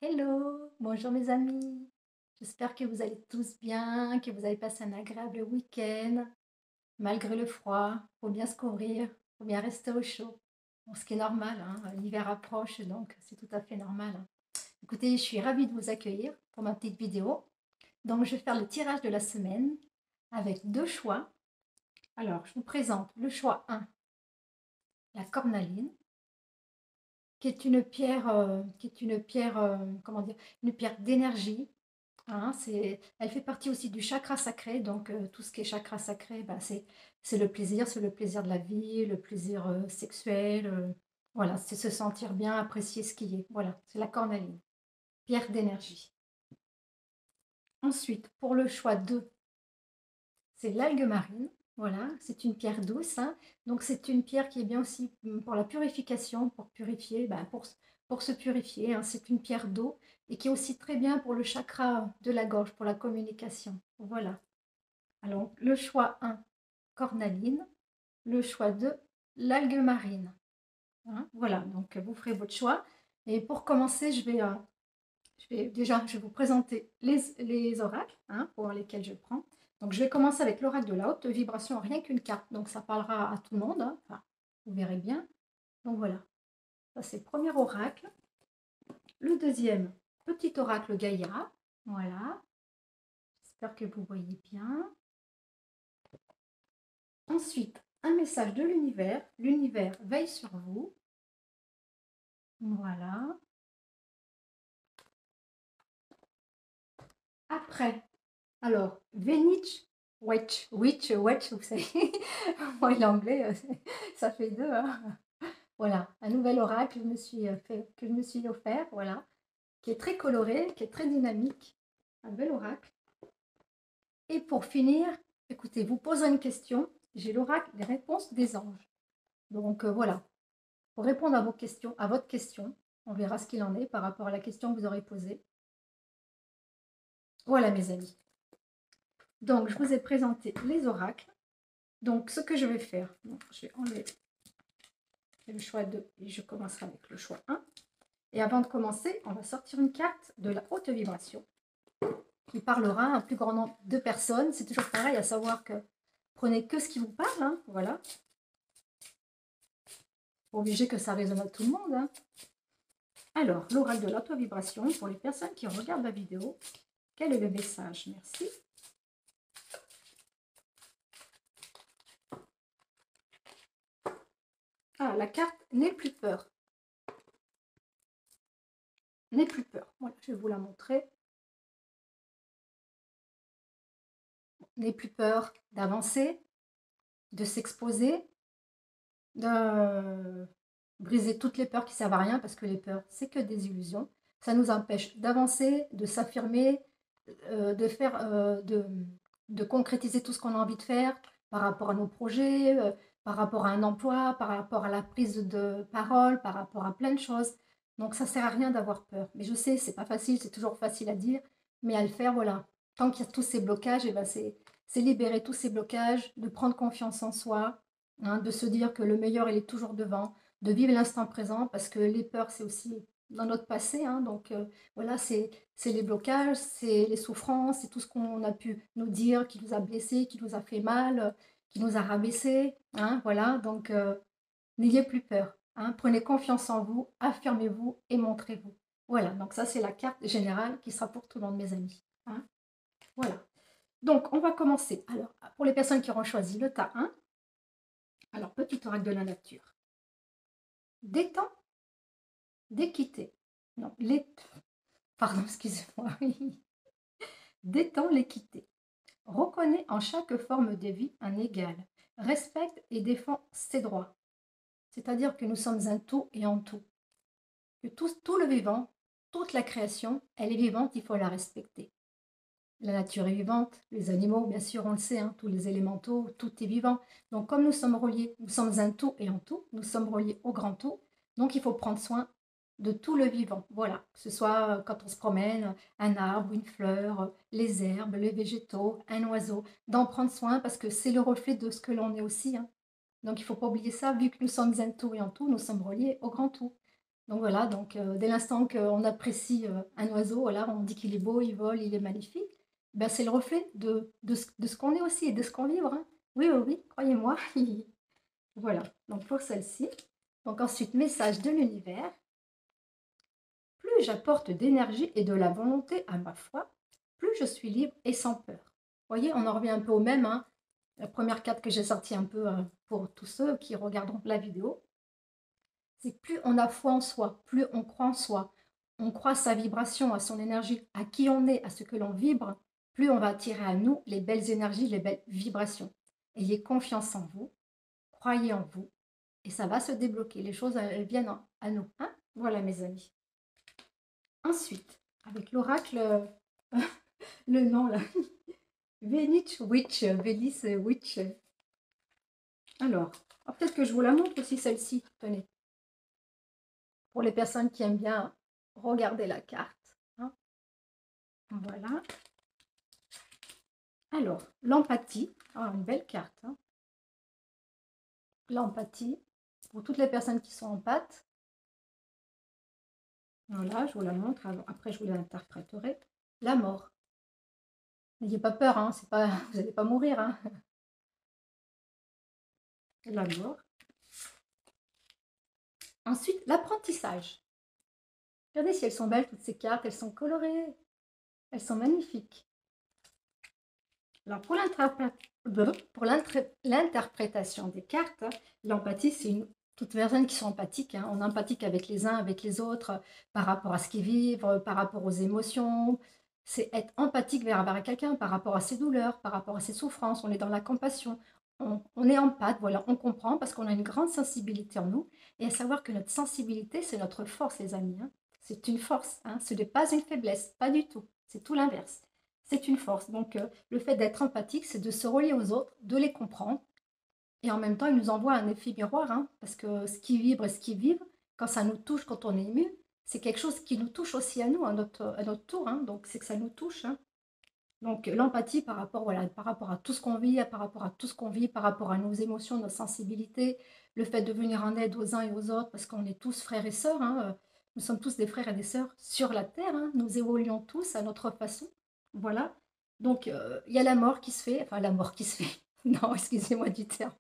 Hello, bonjour mes amis. J'espère que vous allez tous bien, que vous avez passé un agréable week-end, malgré le froid. Faut bien se couvrir, faut bien rester au chaud. Bon, ce qui est normal, hein, l'hiver approche, donc c'est tout à fait normal, hein. Écoutez, je suis ravie de vous accueillir pour ma petite vidéo. Donc, je vais faire le tirage de la semaine avec deux choix. Alors, je vous présente le choix 1, la cornaline, qui est une pierre, comment dire, une pierre d'énergie. Hein, elle fait partie aussi du chakra sacré, donc tout ce qui est chakra sacré, bah, c'est le plaisir de la vie, le plaisir sexuel, voilà, c'est se sentir bien, apprécier ce qui est. Voilà, c'est la cornaline, pierre d'énergie. Ensuite, pour le choix 2, c'est l'algue marine. Voilà, c'est une pierre douce, hein. Donc c'est une pierre qui est bien aussi pour la purification, pour purifier, ben, pour se purifier, hein. C'est une pierre d'eau et qui est aussi très bien pour le chakra de la gorge, pour la communication. Voilà. Alors, le choix 1, cornaline. Le choix 2, l'algue marine. Hein, voilà, donc vous ferez votre choix. Et pour commencer, je vais vous présenter les oracles, hein, pour lesquels je prends. Donc, je vais commencer avec l'oracle de la haute vibration, rien qu'une carte. Donc, ça parlera à tout le monde, hein. Enfin, vous verrez bien. Donc, voilà. Ça, c'est le premier oracle. Le deuxième, petit oracle Gaïa. Voilà. J'espère que vous voyez bien. Ensuite, un message de l'univers. L'univers veille sur vous. Voilà. Après, alors, Vénitch, Wetch, vous savez, moi l'anglais, ça fait deux, hein. Voilà, un nouvel oracle que je me suis offert, voilà, qui est très coloré, qui est très dynamique. Un bel oracle. Et pour finir, écoutez, vous posez une question, j'ai l'oracle des réponses des anges. Donc voilà, pour répondre à vos questions, à votre question, on verra ce qu'il en est par rapport à la question que vous aurez posée. Voilà mes amis. Donc je vous ai présenté les oracles. Donc ce que je vais faire, donc, je vais enlever le choix 2 et je commencerai avec le choix 1. Et avant de commencer, on va sortir une carte de la haute vibration qui parlera à un plus grand nombre de personnes. C'est toujours pareil, à savoir que prenez que ce qui vous parle, hein, voilà. Pas obligé que ça résonne à tout le monde, hein. Alors, l'oracle de l'auto-vibration, pour les personnes qui regardent la vidéo, quel est le message? Merci. Ah, la carte n'est plus peur. N'est plus peur. Voilà, je vais vous la montrer. N'aie plus peur d'avancer, de s'exposer, de briser toutes les peurs qui servent à rien, parce que les peurs, c'est que des illusions. Ça nous empêche d'avancer, de s'affirmer, de faire, de concrétiser tout ce qu'on a envie de faire par rapport à nos projets, par rapport à un emploi, par rapport à la prise de parole, par rapport à plein de choses. Donc ça sert à rien d'avoir peur. Mais je sais, c'est pas facile, c'est toujours facile à dire, mais à le faire, voilà. Tant qu'il y a tous ces blocages, et ben c'est libérer tous ces blocages, de prendre confiance en soi, hein, de se dire que le meilleur, il est toujours devant, de vivre l'instant présent, parce que les peurs, c'est aussi dans notre passé, hein, donc voilà, c'est les blocages, c'est les souffrances, c'est tout ce qu'on a pu nous dire, qui nous a blessés, qui nous a fait mal, qui nous a rabaissés, hein, voilà, donc n'ayez plus peur, hein, prenez confiance en vous, affirmez-vous et montrez-vous. Voilà, donc ça c'est la carte générale qui sera pour tout le monde, mes amis, hein, voilà. Donc on va commencer. Alors, pour les personnes qui auront choisi le tas 1, alors petit oracle de la nature. Détends, d'équité. Non, pardon, excusez-moi. Détends l'équité. Reconnais en chaque forme de vie un égal. Respecte et défends ses droits. C'est-à-dire que nous sommes un tout et en tout. Que tout le vivant, toute la création, elle est vivante, il faut la respecter. La nature est vivante, les animaux, bien sûr, on le sait, hein, tous les élémentaux, tout est vivant. Donc comme nous sommes reliés, nous sommes un tout et en tout, nous sommes reliés au grand tout, donc il faut prendre soin de tout le vivant. Voilà, que ce soit quand on se promène, un arbre, une fleur, les herbes, les végétaux, un oiseau, d'en prendre soin parce que c'est le reflet de ce que l'on est aussi, hein. Donc il ne faut pas oublier ça, vu que nous sommes un tout et en tout, nous sommes reliés au grand tout. Donc voilà, donc dès l'instant qu'on apprécie, un oiseau, voilà, on dit qu'il est beau, il vole, il est magnifique, ben, c'est le reflet de ce qu'on est aussi et de ce qu'on vibre, hein. Oui, oui, oui, croyez-moi. Voilà, donc pour celle-ci. Donc ensuite, message de l'univers: plus j'apporte d'énergie et de la volonté à ma foi, plus je suis libre et sans peur. Vous voyez, on en revient un peu au même, hein. La première carte que j'ai sortie un peu pour tous ceux qui regarderont la vidéo, c'est plus on a foi en soi, plus on croit en soi, on croit à sa vibration, à son énergie, à qui on est, à ce que l'on vibre, plus on va attirer à nous les belles énergies, les belles vibrations. Ayez confiance en vous, croyez en vous, et ça va se débloquer. Les choses, elles viennent à nous, hein. Voilà, mes amis. Ensuite, avec l'oracle, le nom là, Vénich Witch, Vélis Witch. Alors, peut-être que je vous la montre aussi, celle-ci. Tenez, pour les personnes qui aiment bien regarder la carte, hein. Voilà. Alors, l'empathie. Ah, une belle carte, hein. L'empathie. Pour toutes les personnes qui sont empathes. Voilà, je vous la montre. Après, je vous l'interpréterai. La mort. N'ayez pas peur, hein, c'est pas, vous n'allez pas mourir, hein. La mort. Ensuite, l'apprentissage. Regardez si elles sont belles, toutes ces cartes. Elles sont colorées. Elles sont magnifiques. Alors, pour l'interprétation des cartes, l'empathie, c'est toutes personnes qui sont empathiques, hein. On est empathique avec les uns, avec les autres, par rapport à ce qu'ils vivent, par rapport aux émotions. C'est être empathique vers quelqu'un, par rapport à ses douleurs, par rapport à ses souffrances. On est dans la compassion. On est empathe, voilà, on comprend parce qu'on a une grande sensibilité en nous. Et à savoir que notre sensibilité, c'est notre force, les amis, hein. C'est une force, hein. Ce n'est pas une faiblesse, pas du tout. C'est tout l'inverse. C'est une force. Donc, le fait d'être empathique, c'est de se relier aux autres, de les comprendre. Et en même temps, il nous envoie un effet miroir, hein, parce que ce qui vibre et ce qui vibre, quand ça nous touche, quand on est ému, c'est quelque chose qui nous touche aussi à nous, à notre tour, hein. Donc, c'est que ça nous touche, hein. Donc, l'empathie par rapport, voilà, par rapport à tout ce qu'on vit, par rapport à tout ce qu'on vit, par rapport à nos émotions, nos sensibilités, le fait de venir en aide aux uns et aux autres, parce qu'on est tous frères et sœurs, hein, nous sommes tous des frères et des sœurs sur la terre, hein, nous évoluons tous à notre façon. Voilà. Donc, il y a la mort qui se fait, enfin la mort qui se fait, non, excusez-moi du terme.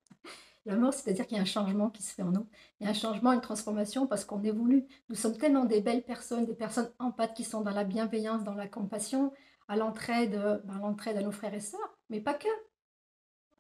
La mort, c'est-à-dire qu'il y a un changement qui se fait en nous. Il y a un changement, une transformation parce qu'on évolue. Nous sommes tellement des belles personnes, des personnes empathiques qui sont dans la bienveillance, dans la compassion, à l'entraide, l'entraide à nos frères et sœurs, mais pas que,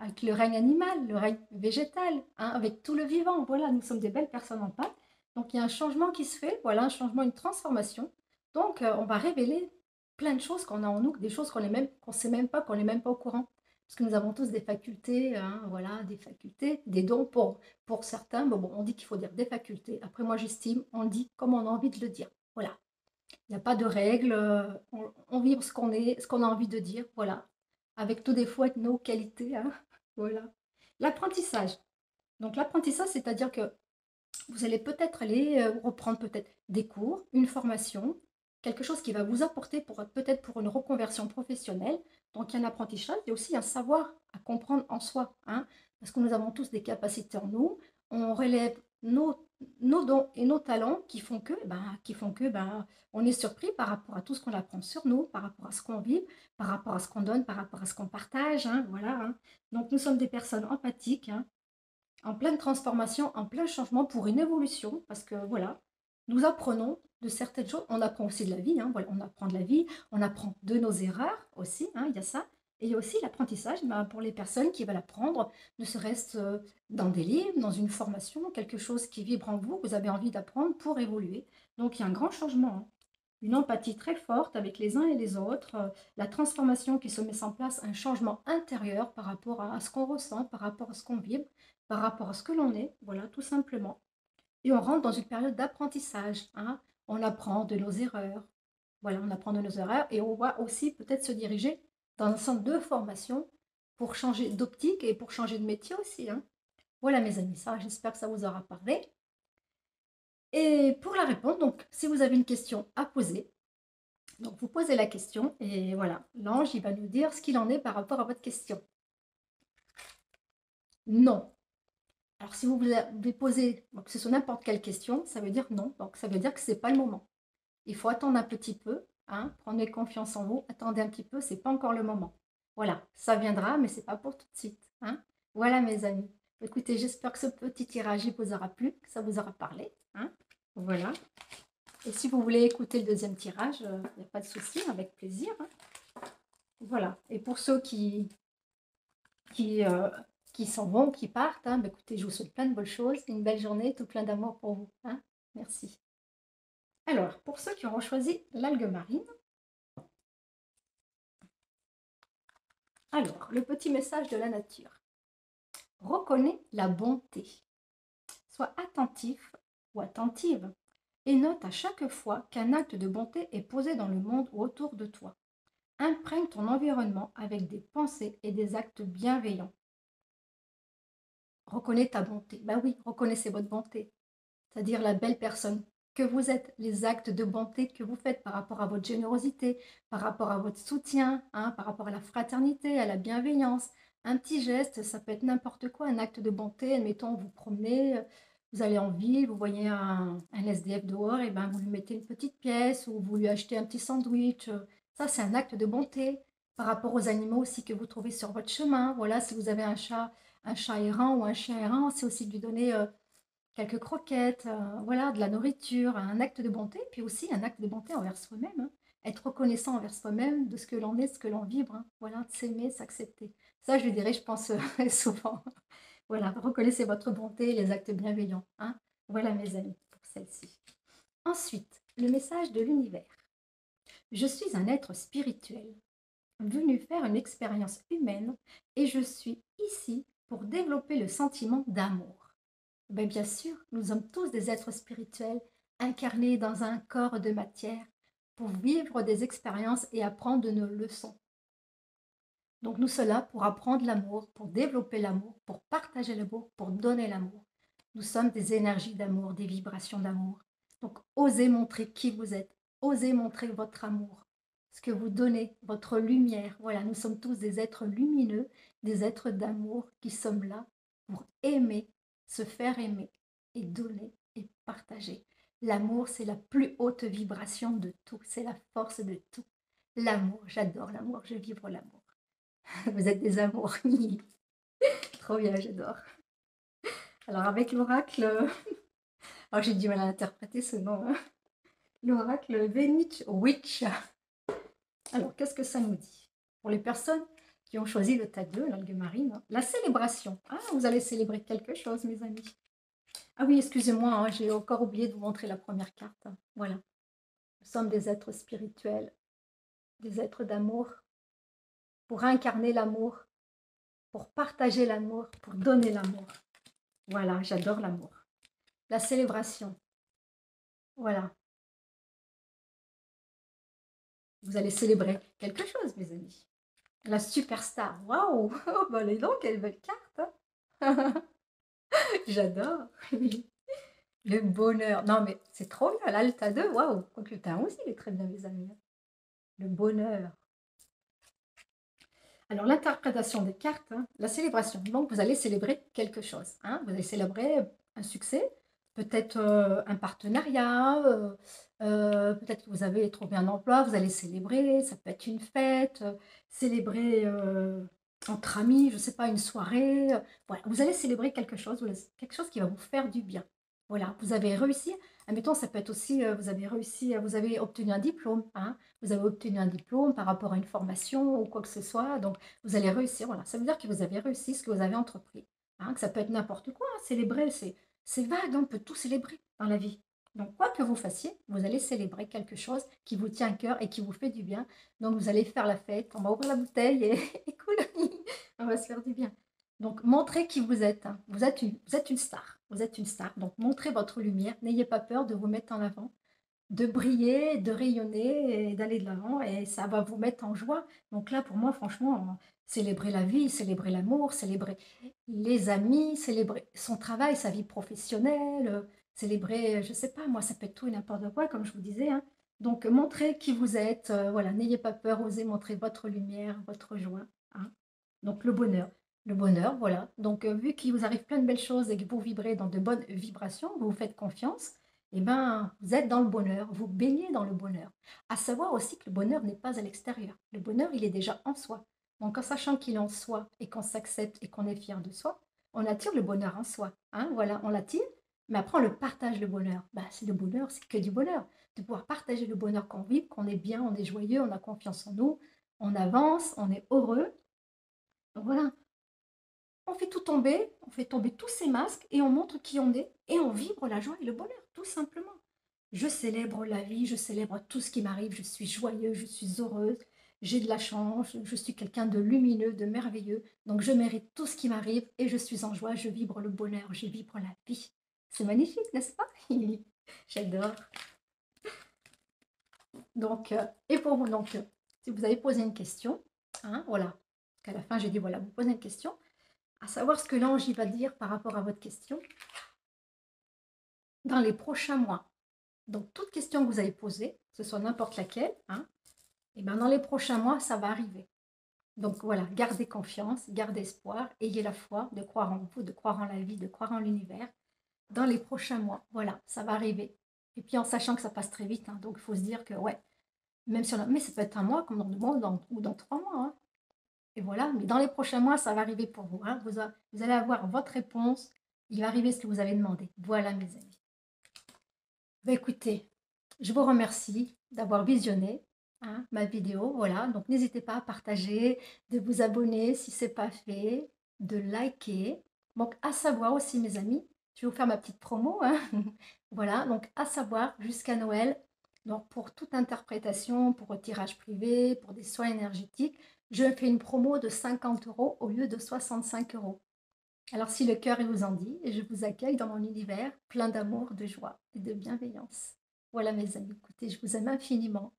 avec le règne animal, le règne végétal, hein, avec tout le vivant. Voilà, nous sommes des belles personnes empathiques. Donc il y a un changement qui se fait, voilà, un changement, une transformation. Donc on va révéler plein de choses qu'on a en nous, des choses qu'on ne sait même pas, qu'on n'est même pas au courant. Parce que nous avons tous des facultés, hein, voilà, des facultés, des dons pour certains. Bon, on dit qu'il faut dire des facultés. Après, moi, j'estime, on dit comme on a envie de le dire. Voilà. Il n'y a pas de règle. On vibre ce qu'on est, ce qu'on a envie de dire. Voilà. Avec tous défauts et nos qualités, hein. Voilà. L'apprentissage. Donc, l'apprentissage, c'est-à-dire que vous allez peut-être aller reprendre peut-être des cours, une formation, quelque chose qui va vous apporter peut-être pour une reconversion professionnelle. Donc, il y a un apprentissage et aussi un savoir à comprendre en soi, hein, parce que nous avons tous des capacités en nous. On relève nos dons et nos talents qui font que on est surpris par rapport à tout ce qu'on apprend sur nous, par rapport à ce qu'on vit, par rapport à ce qu'on donne, par rapport à ce qu'on partage, hein, voilà, hein. Donc, nous sommes des personnes empathiques, hein, en pleine transformation, en plein changement pour une évolution, parce que voilà, nous apprenons de certaines choses, on apprend aussi de la vie, hein, voilà, on apprend de la vie, on apprend de nos erreurs aussi, hein, il y a ça, et il y a aussi l'apprentissage pour les personnes qui veulent apprendre, ne serait-ce dans des livres, dans une formation, quelque chose qui vibre en vous, vous avez envie d'apprendre pour évoluer. Donc il y a un grand changement, hein. Une empathie très forte avec les uns et les autres, la transformation qui se met en place, un changement intérieur par rapport à ce qu'on ressent, par rapport à ce qu'on vibre, par rapport à ce que l'on est, voilà, tout simplement. Et on rentre dans une période d'apprentissage, hein. On apprend de nos erreurs, voilà, on apprend de nos erreurs et on va aussi peut-être se diriger dans un centre de formation pour changer d'optique et pour changer de métier aussi, hein. Voilà mes amis, ça, j'espère que ça vous aura parlé. Et pour la réponse, donc, si vous avez une question à poser, donc vous posez la question et voilà, l'ange, il va nous dire ce qu'il en est par rapport à votre question. Non. Alors, si vous voulez poser, donc ce soit n'importe quelle question, ça veut dire non. Donc, ça veut dire que ce n'est pas le moment. Il faut attendre un petit peu, hein, prenez confiance en vous, attendez un petit peu, c'est pas encore le moment. Voilà, ça viendra, mais c'est pas pour tout de suite. Hein. Voilà mes amis. Écoutez, j'espère que ce petit tirage vous aura plu, que ça vous aura parlé. Hein. Voilà. Et si vous voulez écouter le deuxième tirage, il n'y a pas de souci, avec plaisir. Hein. Voilà. Et pour ceux qui, euh, qui s'en vont, qui partent, hein, bah, écoutez, je vous souhaite plein de bonnes choses, une belle journée, tout plein d'amour pour vous. Hein. Merci. Alors, pour ceux qui auront choisi l'algue marine, alors, le petit message de la nature. Reconnais la bonté. Sois attentif ou attentive et note à chaque fois qu'un acte de bonté est posé dans le monde ou autour de toi. Imprègne ton environnement avec des pensées et des actes bienveillants. Reconnais ta bonté. Ben oui, reconnaissez votre bonté. C'est-à-dire la belle personne que vous êtes, les actes de bonté que vous faites par rapport à votre générosité, par rapport à votre soutien, hein, par rapport à la fraternité, à la bienveillance. Un petit geste, ça peut être n'importe quoi, un acte de bonté. Admettons, vous promenez, vous allez en ville, vous voyez un SDF dehors, et ben vous lui mettez une petite pièce ou vous lui achetez un petit sandwich. Ça, c'est un acte de bonté. Par rapport aux animaux aussi que vous trouvez sur votre chemin. Voilà, si vous avez un chat errant ou un chien errant, c'est aussi de lui donner quelques croquettes, voilà, de la nourriture, un acte de bonté, puis aussi un acte de bonté envers soi-même. Hein. Être reconnaissant envers soi-même de ce que l'on est, ce que l'on vibre. Hein. Voilà, de s'aimer, s'accepter. Ça, je lui dirais, je pense, souvent. Voilà, reconnaissez votre bonté, les actes bienveillants. Hein. Voilà, mes amis, pour celle-ci. Ensuite, le message de l'univers. Je suis un être spirituel, venu faire une expérience humaine, et je suis ici pour développer le sentiment d'amour. Ben, bien sûr, nous sommes tous des êtres spirituels incarnés dans un corps de matière pour vivre des expériences et apprendre de nos leçons. Donc nous sommes là pour apprendre l'amour, pour développer l'amour, pour partager l'amour, pour donner l'amour. Nous sommes des énergies d'amour, des vibrations d'amour. Donc osez montrer qui vous êtes, osez montrer votre amour, ce que vous donnez, votre lumière. Voilà, nous sommes tous des êtres lumineux, des êtres d'amour qui sommes là pour aimer, se faire aimer et donner et partager. L'amour, c'est la plus haute vibration de tout, c'est la force de tout. L'amour, j'adore l'amour, je vibre l'amour. Vous êtes des amours. Trop bien, j'adore. Alors avec l'oracle, alors j'ai du mal à interpréter ce nom. Hein. L'oracle Venich Witch. Alors qu'est-ce que ça nous dit? Pour les personnes qui ont choisi le tas 2, l'algue marine, hein, la célébration. Ah, vous allez célébrer quelque chose, mes amis. Ah oui, excusez-moi, hein, j'ai encore oublié de vous montrer la première carte. Voilà. Nous sommes des êtres spirituels, des êtres d'amour, pour incarner l'amour, pour partager l'amour, pour donner l'amour. Voilà, j'adore l'amour. La célébration. Voilà. Vous allez célébrer quelque chose, mes amis. La superstar. Waouh! Oh, bah, les donc, quelle belle carte. Hein. J'adore. Le bonheur. Non, mais c'est trop bien. Là, le tas 2, waouh. Quoique le tas 1 aussi, il est très bien, mes amis. Le bonheur. Alors, l'interprétation des cartes, hein, la célébration. Donc, vous allez célébrer quelque chose. Hein. Vous allez célébrer un succès, peut-être un partenariat, peut-être que vous avez trouvé un emploi, vous allez célébrer, ça peut être une fête, célébrer entre amis, je ne sais pas, une soirée. Voilà, vous allez célébrer quelque chose qui va vous faire du bien. Voilà, vous avez réussi. Admettons, ça peut être aussi, vous avez réussi, vous avez obtenu un diplôme. Hein, vous avez obtenu un diplôme par rapport à une formation ou quoi que ce soit. Donc, vous allez réussir. Voilà, ça veut dire que vous avez réussi ce que vous avez entrepris. Hein, que ça peut être n'importe quoi. Hein, célébrer, c'est vague, on peut tout célébrer dans la vie. Donc, quoi que vous fassiez, vous allez célébrer quelque chose qui vous tient à cœur et qui vous fait du bien. Donc, vous allez faire la fête, on va ouvrir la bouteille et, et cool, on va se faire du bien. Donc, montrez qui vous êtes. Hein. Vous êtes une star. Vous êtes une star. Donc, montrez votre lumière. N'ayez pas peur de vous mettre en avant, de briller, de rayonner et d'aller de l'avant. Et ça va vous mettre en joie. Donc là, pour moi, franchement, célébrer la vie, célébrer l'amour, célébrer les amis, célébrer son travail, sa vie professionnelle, célébrer, je ne sais pas, moi, ça peut être tout et n'importe quoi, comme je vous disais. Hein. Donc, montrez qui vous êtes. Voilà, n'ayez pas peur, osez montrer votre lumière, votre joie. Hein. Donc, le bonheur. Le bonheur, voilà. Donc, vu qu'il vous arrive plein de belles choses et que vous vibrez dans de bonnes vibrations, vous vous faites confiance, et ben, vous êtes dans le bonheur, vous baignez dans le bonheur. À savoir aussi que le bonheur n'est pas à l'extérieur. Le bonheur, il est déjà en soi. Donc, en sachant qu'il est en soi et qu'on s'accepte et qu'on est fier de soi, on attire le bonheur en soi. Hein, voilà, on l'attire, mais après, on le partage, le bonheur. Bah, c'est le bonheur, c'est que du bonheur. De pouvoir partager le bonheur qu'on vit, qu'on est bien, on est joyeux, on a confiance en nous, on avance, on est heureux. Donc, voilà, on fait tomber tous ces masques et on montre qui on est et on vibre la joie et le bonheur, tout simplement. Je célèbre la vie, je célèbre tout ce qui m'arrive, je suis joyeuse, je suis heureuse, j'ai de la chance, je suis quelqu'un de lumineux, de merveilleux, donc je mérite tout ce qui m'arrive et je suis en joie, je vibre le bonheur, je vibre la vie. C'est magnifique, n'est-ce pas? J'adore. Donc, et pour vous, donc, si vous avez posé une question, hein, voilà, qu'à la fin j'ai dit, voilà, vous posez une question, à savoir ce que l'ange y va dire par rapport à votre question dans les prochains mois. Donc, toute question que vous avez posée, que ce soit n'importe laquelle, hein, et bien dans les prochains mois, ça va arriver. Donc voilà, gardez confiance, gardez espoir, ayez la foi de croire en vous, de croire en la vie, de croire en l'univers. Dans les prochains mois, voilà, ça va arriver. Et puis en sachant que ça passe très vite, hein, donc il faut se dire que, ouais, même si on a... Mais ça peut être un mois, comme dans 2 mois ou dans 3 mois. Hein. Et voilà, mais dans les prochains mois, ça va arriver pour vous. Hein. Vous allez avoir votre réponse. Il va arriver ce que vous avez demandé. Voilà, mes amis. Bah, écoutez, je vous remercie d'avoir visionné hein, ma vidéo. Voilà, donc n'hésitez pas à partager, de vous abonner si ce n'est pas fait, de liker. Donc, à savoir aussi, mes amis, je vais vous faire ma petite promo. Hein. Voilà, donc à savoir, jusqu'à Noël, donc pour toute interprétation, pour tirage privé, pour des soins énergétiques, je fais une promo de 50 euros au lieu de 65 euros. Alors, si le cœur vous en dit, je vous accueille dans mon univers plein d'amour, de joie et de bienveillance. Voilà mes amis, écoutez, je vous aime infiniment.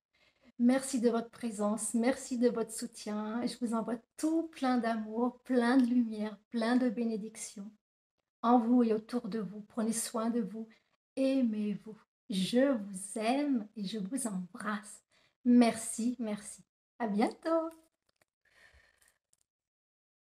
Merci de votre présence, merci de votre soutien et je vous envoie tout plein d'amour, plein de lumière, plein de bénédictions en vous et autour de vous. Prenez soin de vous, aimez-vous. Je vous aime et je vous embrasse. Merci, merci. À bientôt.